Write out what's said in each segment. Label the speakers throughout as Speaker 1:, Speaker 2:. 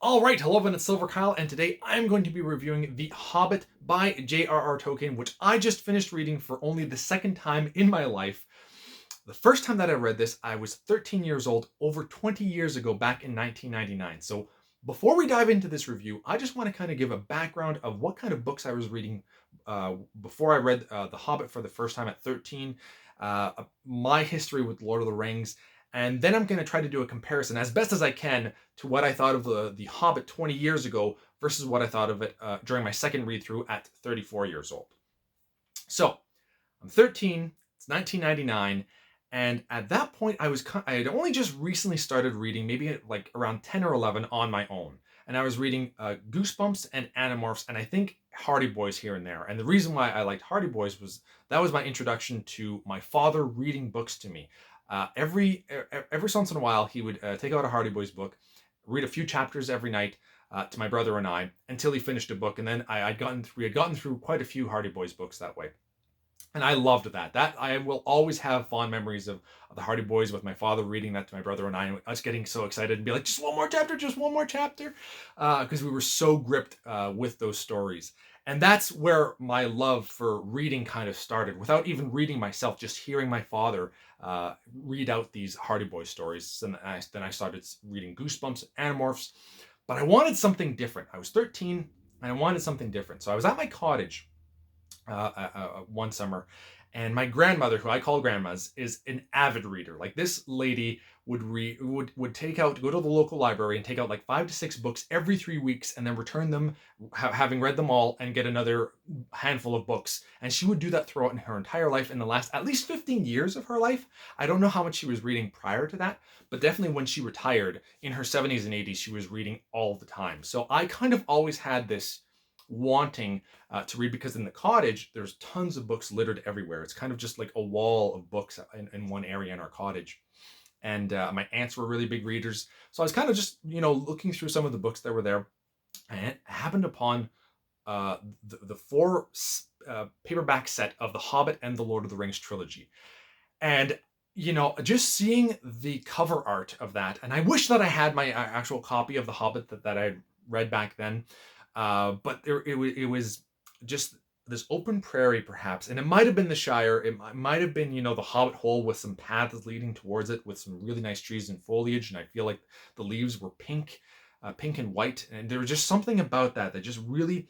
Speaker 1: Alright, hello everyone, it's silverkyle, and today I'm going to be reviewing The Hobbit by J.R.R. Tolkien, which I just finished reading for only the second time in my life. The first time that I read this, I was 13 years old, over 20 years ago, back in 1999. So before we dive into this review, I just want to kind of give a background of what kind of books I was reading before I read The Hobbit for the first time at 13, my history with Lord of the Rings, and then I'm going to try to do a comparison as best as I can to what I thought of the Hobbit 20 years ago versus what I thought of it during my second read through at 34 years old. So I'm 13, it's 1999, and at that point I had only just recently started reading, maybe like around 10 or 11 on my own. And I was reading Goosebumps and Animorphs, and I think Hardy Boys here and there. And the reason why I liked Hardy Boys was that was my introduction to my father reading books to me. Every once in a while, he would take out a Hardy Boys book, read a few chapters every night to my brother and I until he finished a book, and then we had gotten through quite a few Hardy Boys books that way. And I loved that. That I will always have fond memories of the Hardy Boys with my father reading that to my brother and I, and us getting so excited and be like, just one more chapter, because we were so gripped with those stories. And that's where my love for reading kind of started, without even reading myself, just hearing my father read out these Hardy Boys stories. And then I started reading Goosebumps, Animorphs, but I wanted something different. I was 13 and I wanted something different. So I was at my cottage one summer, and my grandmother, who I call grandma's, is an avid reader. Like, this lady would go to the local library and take out like 5 to 6 books every 3 weeks, and then return them, having read them all, and get another handful of books. And she would do that throughout her entire life, in the last at least 15 years of her life. I don't know how much she was reading prior to that, but definitely when she retired in her 70s and 80s, she was reading all the time. So I kind of always had this wanting to read, because in the cottage there's tons of books littered everywhere. It's kind of just like a wall of books in one area in our cottage, and my aunts were really big readers, so I was kind of just looking through some of the books that were there, and I happened upon the four paperback set of The Hobbit and the Lord of the Rings trilogy. And just seeing the cover art of that, and I wish that I had my actual copy of The Hobbit that I read back then, but it was just this open prairie, perhaps, and it might have been the Shire. It might have been, the Hobbit Hole, with some paths leading towards it, with some really nice trees and foliage, and I feel like the leaves were pink and white, and there was just something about that just really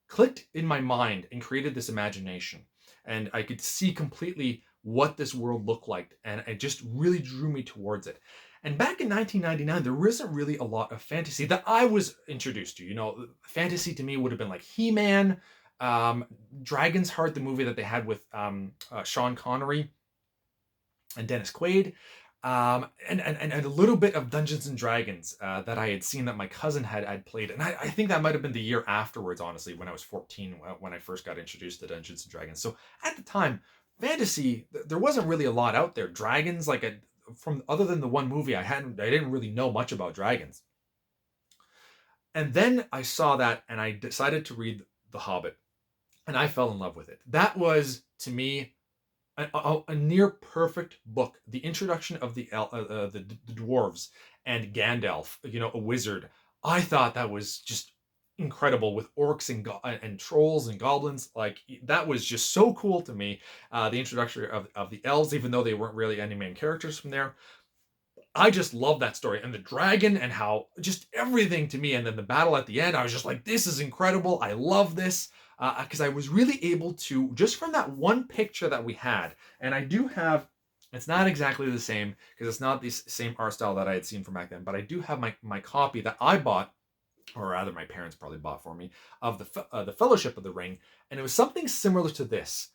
Speaker 1: clicked in my mind and created this imagination, and I could see completely what this world looked like, and it just really drew me towards it. And back in 1999, there wasn't really a lot of fantasy that I was introduced to. Fantasy to me would have been like He-Man, Dragon's Heart, the movie that they had with Sean Connery and Dennis Quaid, and a little bit of Dungeons and Dragons that I had seen that my cousin had played. And I think that might have been the year afterwards, honestly, when I was 14, when I first got introduced to Dungeons and Dragons. So at the time, fantasy, there wasn't really a lot out there. Dragons, from other than the one movie, I didn't really know much about dragons. And then I saw that, and I decided to read The Hobbit, and I fell in love with it. That was, to me, a near perfect book. The introduction of the dwarves and Gandalf, a wizard. I thought that was just incredible, with orcs and trolls and goblins. Like, that was just so cool to me. The introduction of the elves, even though they weren't really any main characters from there. I just love that story, and the dragon, and how just everything to me. And then the battle at the end, I was just like, this is incredible. I love this, because I was really able to, just from that one picture that we had, and I do have, it's not exactly the same because it's not the same art style that I had seen from back then, but I do have my copy that I bought, or rather my parents probably bought for me, of the Fellowship of the Ring, and it was something similar to this.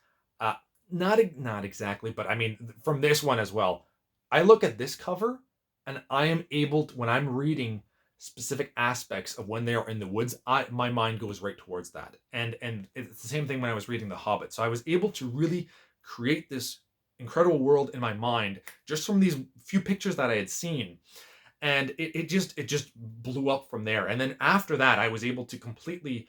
Speaker 1: Not exactly, but I mean, from this one as well. I look at this cover, and I am able to, when I'm reading specific aspects of when they are in the woods, my mind goes right towards that. And it's the same thing when I was reading The Hobbit. So I was able to really create this incredible world in my mind just from these few pictures that I had seen. And it just blew up from there. And then after that, I was able to completely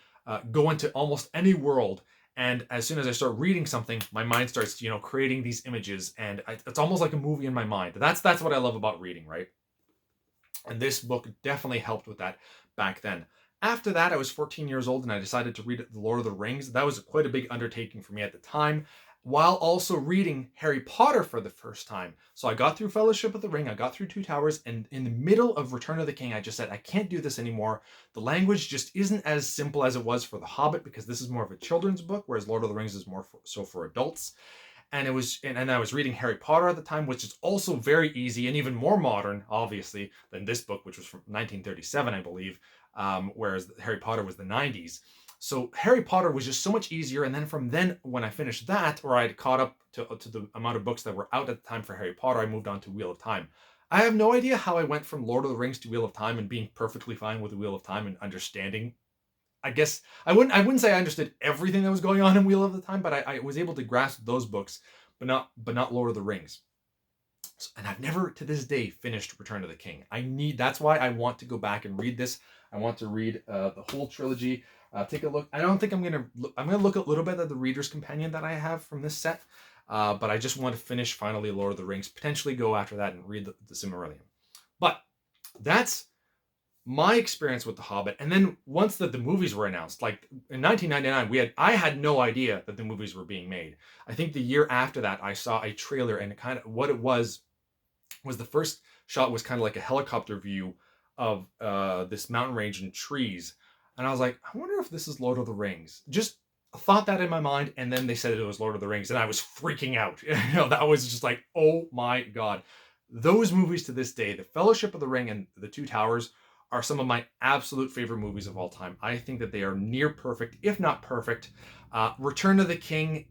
Speaker 1: go into almost any world. And as soon as I start reading something, my mind starts, creating these images, and it's almost like a movie in my mind. That's what I love about reading, right? And this book definitely helped with that back then. After that, I was 14 years old and I decided to read The Lord of the Rings. That was quite a big undertaking for me at the time, while also reading Harry Potter for the first time. So I got through Fellowship of the Ring, I got through Two Towers, and in the middle of Return of the King, I just said, I can't do this anymore. The language just isn't as simple as it was for The Hobbit, because this is more of a children's book, whereas Lord of the Rings is more so for adults. And I was reading Harry Potter at the time, which is also very easy and even more modern, obviously, than this book, which was from 1937, I believe, whereas Harry Potter was the 90s. So Harry Potter was just so much easier. And then from then, when I finished that, or I'd caught up to the amount of books that were out at the time for Harry Potter, I moved on to Wheel of Time. I have no idea how I went from Lord of the Rings to Wheel of Time and being perfectly fine with the Wheel of Time and understanding. I guess I wouldn't say I understood everything that was going on in Wheel of the Time, but I was able to grasp those books, but not Lord of the Rings. And I've never to this day finished Return of the King. That's why I want to go back and read this. I want to read the whole trilogy. Take a look. I don't think I'm gonna look a little bit at the Reader's Companion that I have from this set, but I just want to finish finally Lord of the Rings. Potentially go after that and read the Silmarillion. But that's my experience with The Hobbit. And then once the movies were announced, like in 1999, I had no idea that the movies were being made. I think the year after that, I saw a trailer, and kind of what it was the first shot was kind of like a helicopter view of this mountain range and trees. And I was like, I wonder if this is Lord of the Rings. Just thought that in my mind, and then they said it was Lord of the Rings, and I was freaking out. That was just like, oh my God. Those movies to this day, The Fellowship of the Ring and The Two Towers, are some of my absolute favorite movies of all time. I think that they are near perfect, if not perfect. Return of the King,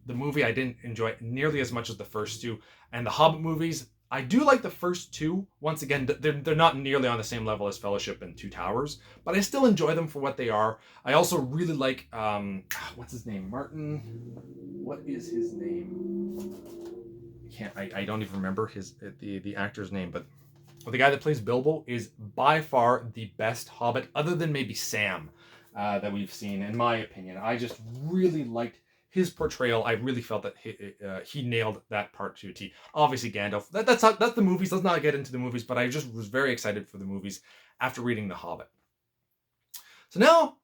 Speaker 1: the movie, I didn't enjoy nearly as much as the first two. And the Hobbit movies, I do like the first two. Once again, they're not nearly on the same level as Fellowship and Two Towers, but I still enjoy them for what they are. I also really like, what's his name? Martin, what is his name? I don't even remember the actor's name, but the guy that plays Bilbo is by far the best Hobbit, other than maybe Sam, that we've seen, in my opinion. I just really liked his portrayal. I really felt that he nailed that part to a T. Obviously, Gandalf. That's the movies. Let's not get into the movies, but I just was very excited for the movies after reading The Hobbit. So now,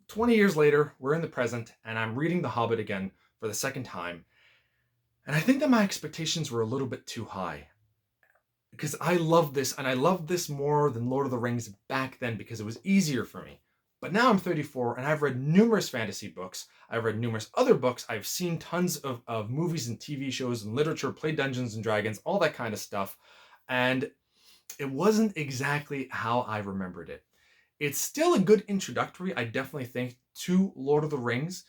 Speaker 1: 20 years later, we're in the present, and I'm reading The Hobbit again for the second time. And I think that my expectations were a little bit too high, because I love this, and I loved this more than Lord of the Rings back then because it was easier for me. But now I'm 34 and I've read numerous fantasy books. I've read numerous other books. I've seen tons of movies and TV shows and literature, played Dungeons and Dragons, all that kind of stuff. And it wasn't exactly how I remembered it. It's still a good introductory, I definitely think, to Lord of the Rings.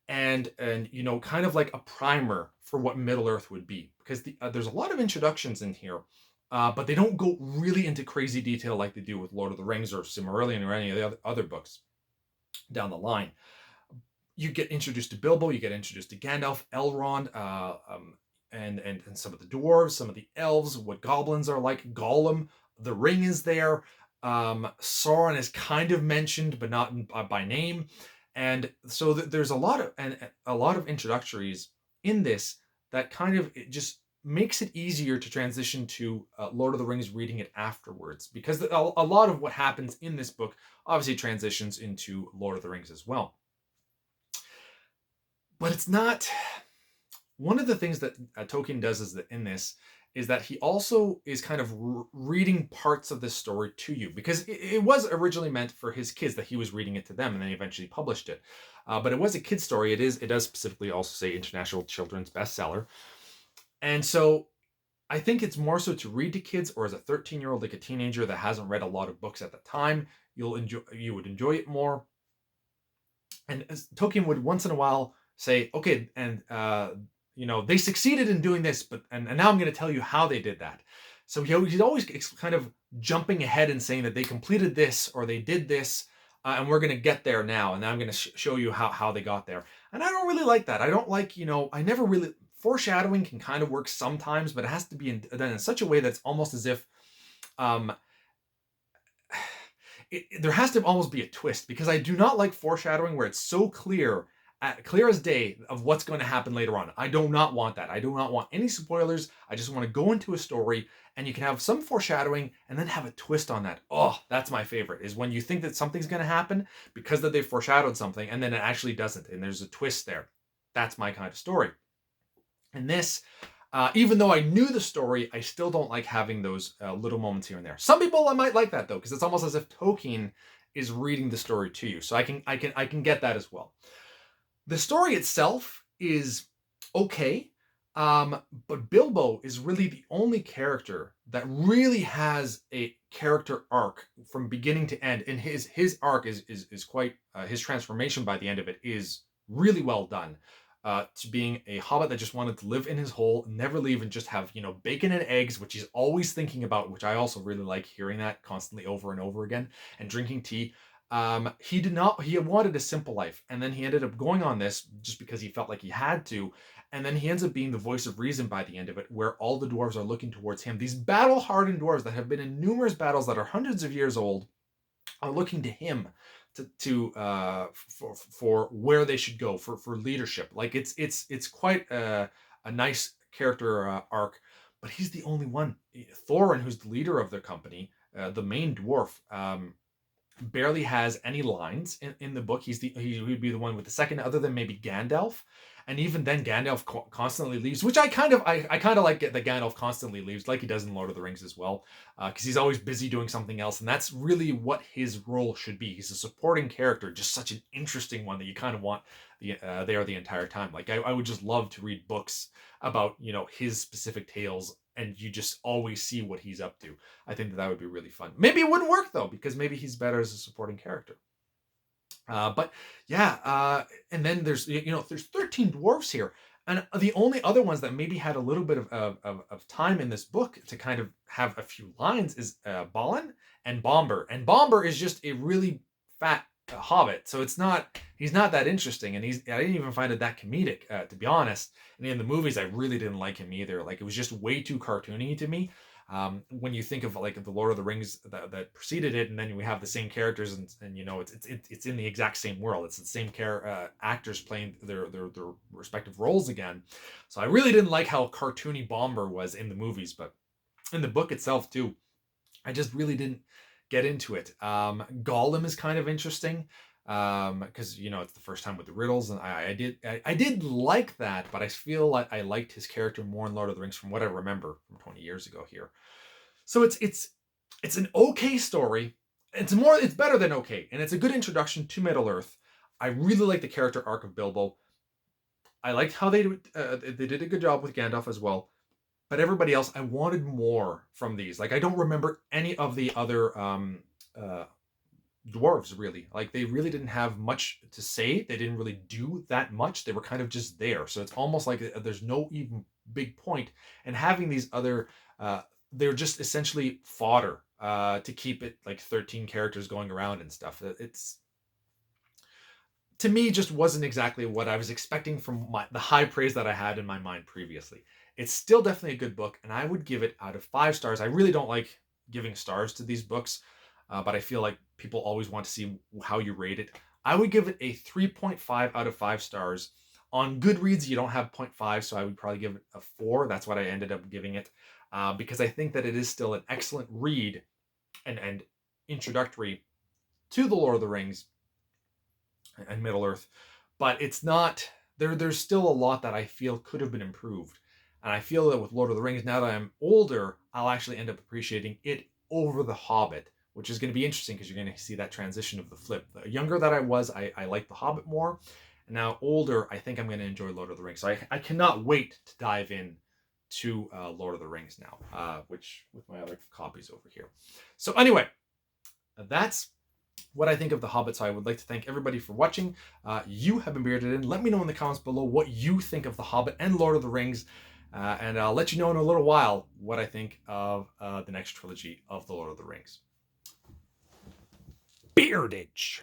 Speaker 1: And kind of like a primer for what Middle Earth would be. Because there's a lot of introductions in here. But they don't go really into crazy detail like they do with Lord of the Rings or Silmarillion or any of the other books down the line. You get introduced to Bilbo, you get introduced to Gandalf, Elrond, and some of the dwarves, some of the elves, what goblins are like, Gollum, the ring is there. Sauron is kind of mentioned, but not by name. And so there's a lot of introductories in this that kind of just makes it easier to transition to Lord of the Rings reading it afterwards, because a lot of what happens in this book obviously transitions into Lord of the Rings as well. But it's not... One of the things that Tolkien does is that he also is kind of reading parts of this story to you, because it was originally meant for his kids, that he was reading it to them, and then he eventually published it. But it was a kid's story. It does specifically also say international children's bestseller. And so I think it's more so to read to kids, or as a 13-year-old, like a teenager that hasn't read a lot of books at the time, you would enjoy it more. And as Tolkien would once in a while say, okay, and they succeeded in doing this, but and now I'm going to tell you how they did that. So he's always kind of jumping ahead and saying that they completed this or they did this, and we're going to get there now, and I'm going to show you how they got there. And I don't really like that. I don't like, I never really... Foreshadowing can kind of work sometimes, but it has to be done in such a way that's almost as if there has to almost be a twist, because I do not like foreshadowing where it's so clear clear as day of what's going to happen later on. I do not want that. I do not want any spoilers. I just want to go into a story and you can have some foreshadowing and then have a twist on that. Oh, that's my favorite, is when you think that something's going to happen because that they foreshadowed something and then it actually doesn't and there's a twist there. That's my kind of story. And this, even though I knew the story, I still don't like having those little moments here and there. Some people I might like that though, because it's almost as if Tolkien is reading the story to you. So I can get that as well. The story itself is okay, but Bilbo is really the only character that really has a character arc from beginning to end, and his arc is quite his transformation by the end of it is really well done. To being a hobbit that just wanted to live in his hole, never leave, and just have, bacon and eggs, which he's always thinking about, which I also really like hearing that constantly over and over again, and drinking tea. He wanted a simple life, and then he ended up going on this just because he felt like he had to, and then he ends up being the voice of reason by the end of it, where all the dwarves are looking towards him. These battle-hardened dwarves that have been in numerous battles that are hundreds of years old are looking to him for where they should go for leadership. Like it's quite a nice character arc, but he's the only one. Thorin, who's the leader of the company, the main dwarf, barely has any lines in the book. He would be the one with the second, other than maybe Gandalf. And even then, Gandalf constantly leaves, which I kind of like that Gandalf constantly leaves, like he does in Lord of the Rings as well, because he's always busy doing something else, and that's really what his role should be. He's a supporting character, just such an interesting one that you kind of want there the entire time. Like I would just love to read books about his specific tales, and you just always see what he's up to. I think that would be really fun. Maybe it wouldn't work though, because maybe he's better as a supporting character. But yeah, and then there's 13 dwarves here, and the only other ones that maybe had a little bit of time in this book to kind of have a few lines is Balin and Bomber, and Bomber is just a really fat hobbit, so he's not that interesting, and I didn't even find it that comedic, to be honest. And in the movies, I really didn't like him either. Like, it was just way too cartoony to me. When you think of like the Lord of the Rings that preceded it, and then we have the same characters, and it's in the exact same world. It's the same actors playing their respective roles again. So I really didn't like how cartoony Bomber was in the movies, but in the book itself too, I just really didn't get into it. Gollum is kind of interesting, because it's the first time with the riddles, and I did like that, but I feel like I liked his character more in Lord of the Rings from what I remember from 20 years ago here. So it's an okay story. It's better than okay, and it's a good introduction to Middle Earth. I really like the character arc of Bilbo. I liked how they did a good job with Gandalf as well. But everybody else, I wanted more from these. Like, I don't remember any of the other dwarves really. Like, they really didn't have much to say. They didn't really do that much. They were kind of just there. So it's almost like there's no even big point. And having these other, they're just essentially fodder to keep it like 13 characters going around and stuff. It's, to me, just wasn't exactly what I was expecting from the high praise that I had in my mind previously. It's still definitely a good book, and I would give it out of 5 stars. I really don't like giving stars to these books, but I feel like people always want to see how you rate it. I would give it a 3.5 out of 5 stars. On Goodreads, you don't have 0.5, so I would probably give it a 4. That's what I ended up giving it, because I think that it is still an excellent read and introductory to the Lord of the Rings and Middle Earth, but it's not there. There's still a lot that I feel could have been improved, and I feel that with Lord of the Rings, now that I'm older, I'll actually end up appreciating it over The Hobbit, which is going to be interesting because you're going to see that transition of the flip. The younger that I was, I liked The Hobbit more, and now older, I think I'm going to enjoy Lord of the Rings. So I cannot wait to dive in to Lord of the Rings now, which with my other copies over here. So anyway, that's what I think of The Hobbit. So I would like to thank everybody for watching. You have been Bearded In. Let me know in the comments below what you think of The Hobbit and Lord of the Rings. And I'll let you know in a little while what I think of the next trilogy of The Lord of the Rings. Beardage.